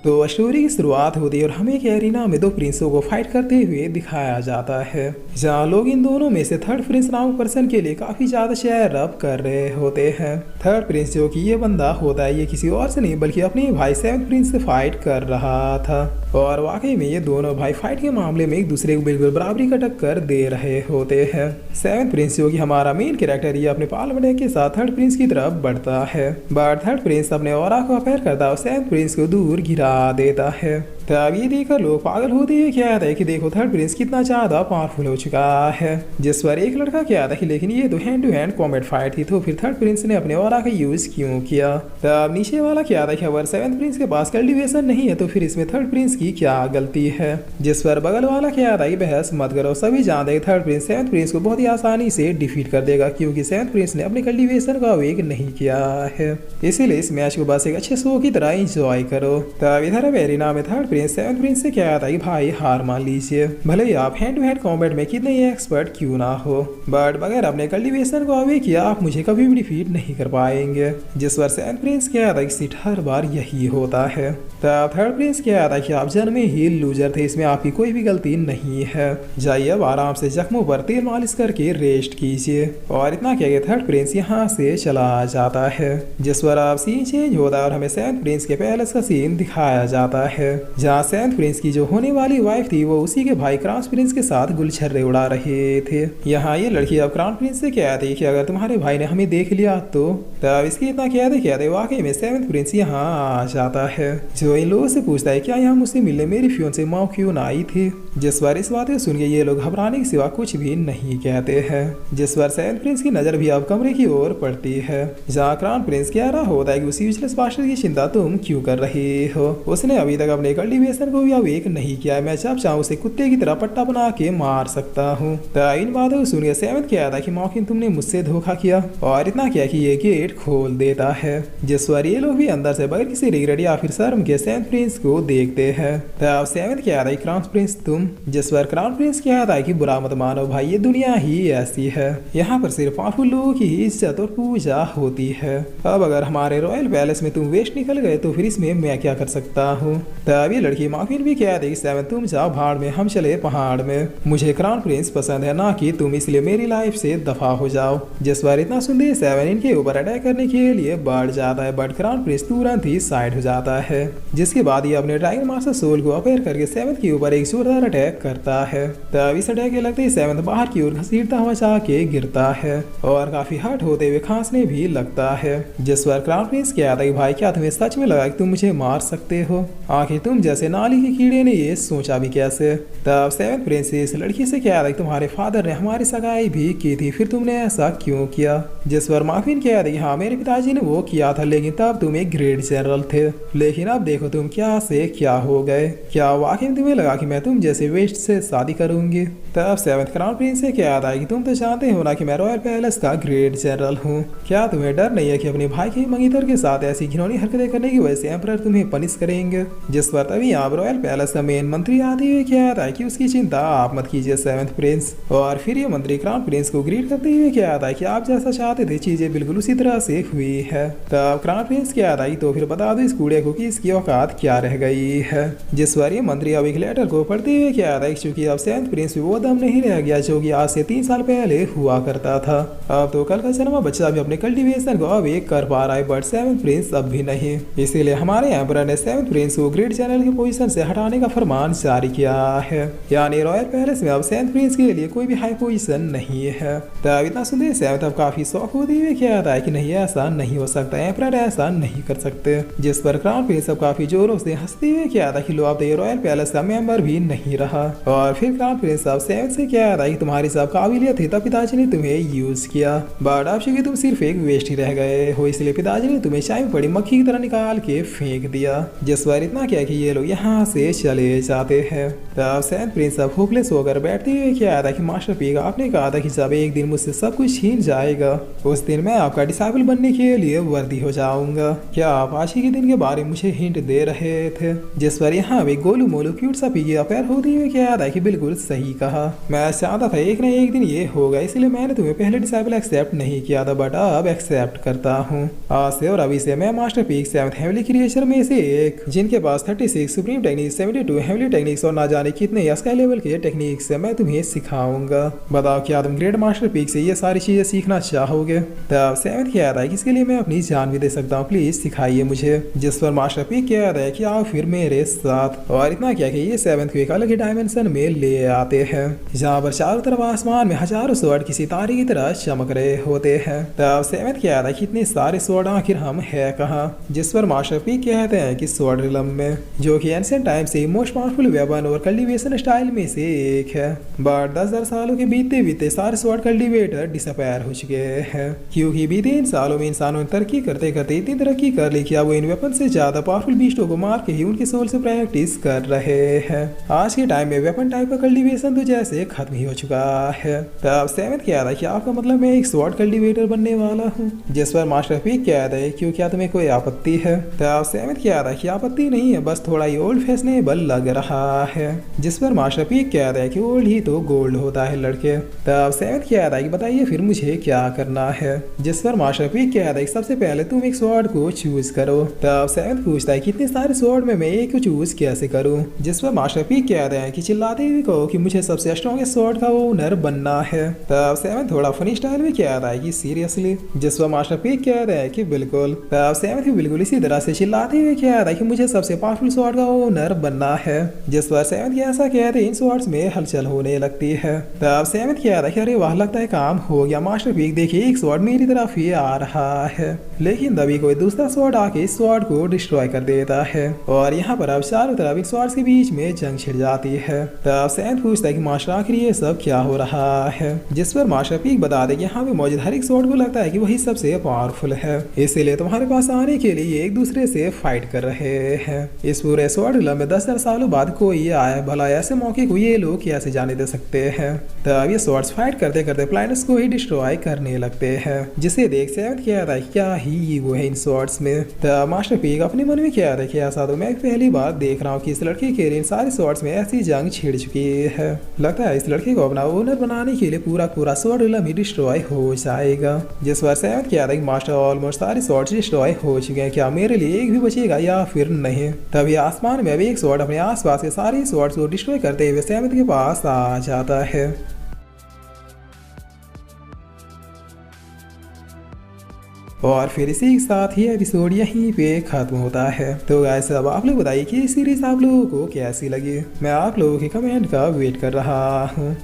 तो स्टोरी की शुरुआत होती है और हमें एक एरिना में दो प्रिंसों को फाइट करते हुए दिखाया जाता है, जहाँ लोग इन दोनों में से थर्ड प्रिंस नामक पर्सन के लिए काफी ज्यादा शेयर अप कर रहे होते हैं। थर्ड प्रिंस जो कि ये बंदा होता है, ये किसी और से नहीं बल्कि अपने भाई सेवंथ प्रिंस से फाइट कर रहा था। और वाकई में ये दोनों भाई फाइट के मामले में एक दूसरे को बिल्कुल बराबरी का टक्कर दे रहे होते हैं। सेवंथ प्रिंस जो कि हमारा मेन कैरेक्टर, ये अपने पालमडे के साथ थर्ड प्रिंस की तरफ बढ़ता है, बट थर्ड प्रिंस अपने ऑरा को अफेयर करता है और सेवंथ प्रिंस को दूर गिरा देता है। तब ये देखकर लोग पागल होते हुए कहते हैं कि देखो थर्ड प्रिंस कितना ज्यादा पावरफुल हो चुका है। जिस पर एक लड़का कहता है कि लेकिन ये तो hand to hand combat fight थी, तो फिर थर्ड प्रिंस ने अपने ऑरा का यूज क्यों किया। तब नीचे वाला कहता है कि अगर सेवंथ प्रिंस के पास कल्टीवेशन नहीं है तो फिर इसमें थर्ड प्रिंस की क्या गलती है। जिस पर बगल वाला कहता है कि बहस मत करो, सभी जानते हैं थर्ड प्रिंस सेवंथ प्रिंस को बहुत ही आसानी से डिफीट कर देगा, क्योंकि सेवंथ प्रिंस ने अपने कल्टीवेशन का वेग नहीं किया है। इसीलिए इस मैच को बस एक अच्छे शो की तरह एंजॉय करो। तब इधर वेरिना में थर्ड प्रिंस सेवंथ प्रिंस से क्या था कि भाई हार मान लीजिए, भले ही आप हैंड टू हैंड कॉम्बैट में कितने ही एक्सपर्ट क्यों ना हो, बट बगैर अपने कल्टीवेशन को अवे किया आप मुझे कभी भी डिफीट नहीं कर पाएंगे। जिस पर सेवंथ प्रिंस क्या था कि सीट हर बार यही होता है। तब थर्ड प्रिंस क्या था कि आप जन्म में ही लूजर थे, इसमें आपकी कोई भी गलती नहीं है, जाइए अब आराम से जख्मों पर तेल मालिश करके रेस्ट कीजिए। और इतना क्या थर्ड प्रिंस यहाँ से चला जाता है। जिस पर आप सीन चेंज होता है और हमें सेवंथ प्रिंस के पैलेस का सीन दिखाया जाता है, जहाँ सेवंथ प्रिंस की जो होने वाली वाइफ थी वो उसी के भाई क्राउन प्रिंस के साथ गुलछर्रे उड़ा रहे थे। यहाँ ये लड़की अब क्राउन प्रिंस से कहती कि अगर तुम्हारे भाई ने हमें देख लिया तो। तब इसकी इतना कहते वाकई में सेवंथ प्रिंस यहाँ आ जाता है, जो इन लोगों से पूछता है क्या यहाँ मुझसे मिलने मेरी फियोंसे माँ क्यों ना आई थी। जिस पर इस बात को सुन के ये लोग घबराने के सिवा कुछ भी नहीं कहते हैं। जिस पर सेवंथ प्रिंस की नजर भी अब कमरे की ओर पड़ती है, जहाँ क्राउन प्रिंस कह रहा होता है कि उस यूजलेस बास्टर्ड की चिंता तुम क्यों कर रही हो, उसने अभी तक अपने कल्टीवेशन को भी अवेक नहीं किया है, मैं जब चाहूँ उसे कुत्ते की तरह पट्टा बना के मार सकता हूँ। तो इन बातों को सुन के सेवंथ कह था कि मौकिन तुमने मुझसे धोखा किया, और इतना किया कि ये गेट खोल देता है। जिस पर ये लोग भी अंदर से बगैर किसी रिग्रेट या फिर शर्म के सेवंथ प्रिंस को देखते हैं। तब सेवंथ कह था क्राउन प्रिंस तुम। जिस पर क्राउन प्रिंस कह था कि बुरा मत मानो भाई, ये दुनिया ही ऐसी है, यहाँ पर सिर्फ पावरफुल लोगों की ही इज्जत और पूजा होती है। अब अगर हमारे रॉयल पैलेस में तुम वेस्ट निकल गए तो फिर इसमें मैं क्या कर सकता हूँ। तब ये लड़की माफिन भी कह दी सेवन तुम जाओ भाड़ में, हम चले पहाड़ में, मुझे क्राउन प्रिंस पसंद है ना कि तुम, इसलिए मेरी लाइफ से दफा हो जाओ। जिस बार इतना सुनते सेवन इनके ऊपर अटैक करने के लिए बढ़ जाता है, बट क्राउन प्रिंस तुरंत ही साइड हो जाता है। जिसके बाद ये अपने ड्रैगन मास्टर सोल को अपेयर करके सेवन के ऊपर एक जोरदार अटैक करता है। तब इस अटैक के लगते ही सेवन बाहर की ओर घसीटता हुआ जाके गिरता है और काफी हर्ट होते हुए खांसने भी लगता है। जिस पर क्राउन प्रिंस कहता है कि भाई क्या तुम्हें सच में लगा कि तुम मुझे मार सकते हो, आखिर तुम जैसे नाली के कीड़े ने ये सोचा भी कैसे। तब सेवन प्रिंस इस लड़की से कहता है कि तुम्हारे फादर ने हमारी सगाई भी की थी, फिर तुमने ऐसा क्यों किया। जिस पर माफिन कहता है कि हाँ मेरे पिताजी ने वो किया था, लेकिन तब तुम एक ग्रेट जनरल थे, लेकिन अब देखो तुम क्या से क्या हो गए, क्या वाकई में तुम्हें लगा कि मैं तुम जैसे वेस्ट से शादी करूंगी। तब सेवंथ क्राउन प्रिंस से कहता है कि तुम तो जानते हो ना कि मैं रॉयल पैलेस का ग्रेट जनरल हूँ, क्या तुम्हें डर नहीं है कि अपने भाई के मंगीतर के साथ ऐसी घिनौनी हरकतें करने की वजह से एम्परर तुम्हें पनिश करेंगे। जिस पर तभी आप रॉयल पैलेस का मेन मंत्री आते हुए कहता है कि उसकी चिंता आप मत कीजिए सेवंथ प्रिंस। और फिर ये मंत्री क्राउन प्रिंस को ग्रीट करते हुए कहता है कि आप जैसा चाहते थे चीजें बिल्कुल उसी तरह से हुई है। तब क्राउन प्रिंस कहता है तो फिर बता दो इस कूड़े को कि इसकी औकात क्या रह गई है। जिस पर ये मंत्री अब एक लेटर को पढ़ते हुए कहता है क्योंकि अब सेवंथ प्रिंस वो दम नहीं रह गया जो कि आज से 3 साल पहले हुआ करता था। अब तो कल का जन्मा बच्चा भी अपने कल्टीवेशन को अब एक कर पा रहा है, बट सेवंथ प्रिंस अब भी नहीं। इसीलिए हमारे एम्परर ने सेवंथ प्रिंस को ग्रेट जनरल की पोजीशन से हटाने का फरमान जारी किया है, यानी रॉयल पैलेस में अब सेवंथ प्रिंस के लिए कोई भी हाई पोजीशन नहीं है। तब इतना सुनते सेवंथ अब काफी शौक होते हुए कहता है कि नहीं ऐसा नहीं हो सकता, एम्परर ऐसा नहीं कर सकते। जिस पर क्राउन प्रिंस अब काफी जोरों से हंसते हुए कहता है कि लो अब तो ये रॉयल पैलेस का मेंबर भी नहीं रहा। और फिर क्राउन प्रिंस अब सेवंथ से कहता है कि तुम्हारी सब काबिलियत थी तब पिताजी ने तुम्हें यूज किया, बट अब चूंकि तुम सिर्फ एक वेस्ट ही रह गए हो, इसलिए पिताजी ने तुम्हें चाय में पड़ी मक्खी की तरह निकाल के फेंक दिया। जिस बार इतना क्या कि ये लोग लोग यहाँ से चले जाते हैं। तब सेवेंथ प्रिंस अब होपलेस होकर बैठते हुए क्या था कि मास्टर पी आपने कहा था कि जब एक दिन मुझसे सब कुछ छीन जाएगा उस दिन मैं आपका डिसाइबल बनने के लिए वर्दी हो जाऊंगा। क्या आप आज ही के दिन के बारे में मुझे हिंट दे रहे थे? जिस पर यहाँ भी गोलू मोलू क्यूट सा पी अफेयर होती हुई क्या था कि बिल्कुल सही कहा। मैं चाहता था एक न एक दिन ये होगा, इसलिए मैंने तुम्हें पहले डिसाइबल एक्सेप्ट नहीं किया था, बट अब एक्सेप्ट करता हूँ। आज से और अभी से मैं master peak 7th heavenly creature में से एक, जिनके पास 36 सुप्रीम टेक्निक्स, 72 हेवनली टेक्निक्स और ना जाने कितने स्काई लेवल के टेक्निक्स से मैं तुम्हें सिखाऊंगा। बताओ क्या तुम ग्रेट मास्टर पीक से ये सारी चीजें सीखना चाहोगे? तब 7th कह रहा है कि इसके लिए मैं अपनी जान भी दे सकता हूँ, प्लीज सिखाइए मुझे। जिस पर मास्टर पीक कह रहा है कि आओ फिर मेरे साथ। और इतना क्या कि ये 7th को एक अलग ही डायमेंशन में ले आते हैं जहाँ पर चारों तरफ आसमान में हजारों स्वॉर्ड किसी तारे की तरह चमक रहे होते हैं। तब 7th कह रहा है कि इतने सारे स्वॉर्ड आखिर हम है कहाँ? जिस पर मास्टर पीक कहते हैं कि स्वॉर्ड रिलम में, जो कि एंशिएंट टाइम से मोस्ट पावरफुल वेपन और कल्टीवेशन स्टाइल में से एक है। बट 10,000 सालों के बीते बीते सारे स्वॉर्ड कल्टीवेटर डिसअपेयर हो चुके हैं, क्योंकि बीते इन सालों में इंसानों ने तरक्की करते करते इतनी तरक्की कर ली कि अब वो इन वेपन से ज्यादा पावरफुल बीस्टों को मार के ही उनके सोल से प्रैक्टिस कर रहे हैं। आज के टाइम में वेपन टाइप का कल्टीवेशन तो जैसे खत्म ही हो चुका है। तब 7th कह रहा है कि आपका मतलब मैं एक स्वॉर्ड कल्टीवेटर बनने वाला हूँ? जिस पर मास्टर पीक कह रहा है क्यों, क्या तुम्हें कोई आपत्ति है? तब 7th कह रहा है कि आपत्ति नहीं है, बस थोड़ा ही ओल्ड फैशनेबल लग रहा है। जिस पर मास्टर पीक कह रहा है कि ओल्ड ही तो गोल्ड होता है लड़के। तब 7th कह रहा है कि बताइए फिर मुझे क्या करना है? जिस पर मास्टर पीक कह रहा है सबसे पहले तुम एक स्वॉर्ड को चूज करो। तब 7th पूछता है कि इतने सारे स्वॉर्ड में मैं एक को चूज कैसे करूं? जिस पर मास्टर पीक कह रहे हैं कि चिल्लाते हुए कहो कि मुझे सबसे स्ट्रॉन्गेस्ट स्वॉर्ड का ओनर बनना है। तब 7th थोड़ा फनी स्टाइल में कह रहा है कि सीरियसली? जिस पर मास्टर पीक कह रहे हैं कि बिल्कुल। तब 7th भी बिल्कुल इसी तरह से चिल्लाते हुए कह रहा है कि मुझे सबसे पावरफुल स्वॉर्ड का ओनर बनना है। जिस पर 7th ऐसा कहते इन स्वॉर्ड्स में हलचल होने लगती है। तब 7th कह रहा है कि अरे वाह, लगता है काम हो गया। मास्टर पीक देखिए एक स्वॉर्ड मेरी तरफ ही आ रहा है, लेकिन तभी कोई दूसरा स्वॉर्ड आके इस स्वॉर्ड को डिस्ट्रॉय कर देता है और यहाँ पर अब चारों तरफ इन स्वॉर्ड्स के बीच में जंग छिड़ जाती है। तब 7th पूछता है कि मास्टर आखिर ये सब क्या हो रहा है? जिस पर मास्टर पीक बता दे कि यहाँ पे मौजूद हर एक स्वॉर्ड को लगता है कि वही सबसे पावरफुल है, इसीलिए तुम्हारे पास आने के लिए एक दूसरे से फाइट कर रहे हैं। इस पूरे स्वॉर्ड रिलम में 10,000 सालों बाद कोई आया, भला ऐसे मौके को ये लोग कैसे जाने दे सकते हैं? तब ये स्वॉर्ड्स फाइट करते करते प्लैनेट्स को ही डिस्ट्रॉय करने लगते हैं, जिसे देख 7th कह रहा है क्या ही वो है इन स्वॉर्ड्स में। तब मास्टर पीक अपने मन में कह रहा है कि ऐसा तो मैं पहली बार देख रहा हूँ कि इस लड़के के लिए इन सारे स्वॉर्ड्स में ऐसी जंग छिड़ चुकी है। लगता है इस लड़के को अपना ओनर बनाने के लिए पूरा स्वॉर्ड रिलम ही डिस्ट्रॉय हो जाएगा। जिस पर 7th कह रहा है कि मास्टर ऑलमोस्ट सारे स्वॉर्ड्स डिस्ट्रॉय हो चुके हैं, क्या मेरे लिए एक भी बचेगा या फिर नहीं? तभी आसमान में अभी एक स्वॉर्ड अपने आसपास के सारे स्वॉर्ड्स को डिस्ट्रॉय करते हुए 7th के पास आ जाता है। और फिर इसी के साथ ही एपिसोड यहीं पे खत्म होता है। तो गाइस अब आप लोग बताइए कि सीरीज आप लोगों को कैसी लगी? मैं आप लोगों के कमेंट का वेट कर रहा हूँ।